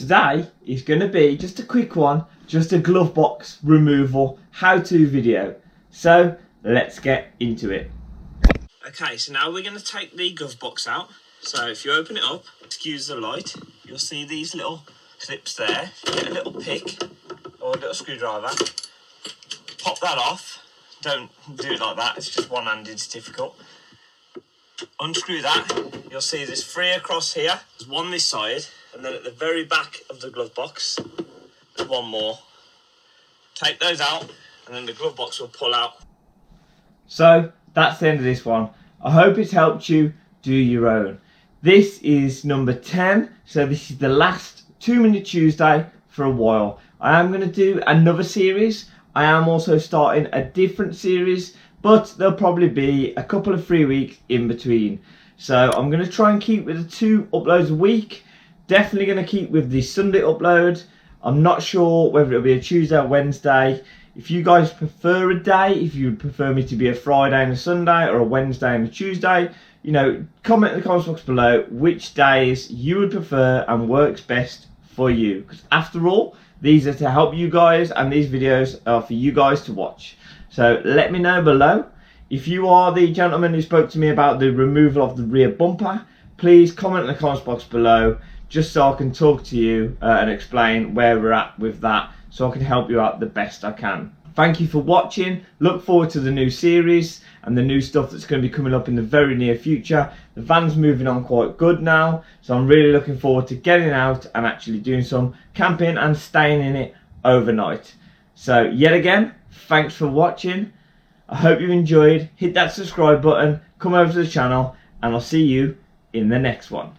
Today is going to be just a quick one, just a glove box removal how-to video. So let's get into it. Okay, so now we're going to take the glove box out. So if you open it up, excuse the light, you'll see these little clips there. You get a little pick or a little screwdriver, pop that off. Don't do it like that, it's just one-handed, it's difficult. Unscrew that, you'll see there's 3 across here. There's 1 this side, and then at the very back of the glove box, there's 1 more. Take those out, and then the glove box will pull out. So that's the end of this one. I hope it's helped you do your own. This is number 10, so this is the last 2 Minute Tuesday for a while. I am going to do another series. I am also starting a different series, but there'll probably be a couple of 3 weeks in between. So I'm going to try and keep with the 2 uploads a week. Definitely going to keep with the Sunday upload. I'm not sure whether it'll be a Tuesday or Wednesday. If you guys prefer a day, if you would prefer me to be a Friday and a Sunday or a Wednesday and a Tuesday, you know, comment in the comments box below which days you would prefer and works best for you. Because after all, these are to help you guys and these videos are for you guys to watch. So let me know below. If you are the gentleman who spoke to me about the removal of the rear bumper, please comment in the comments box below just so I can talk to you and explain where we're at with that so I can help you out the best I can. Thank you for watching. Look forward to the new series and the new stuff that's going to be coming up in the very near future. The van's moving on quite good now, so I'm really looking forward to getting out and actually doing some camping and staying in it overnight. So yet again, thanks for watching. I hope you enjoyed. Hit that subscribe button, come over to the channel, and I'll see you in the next one.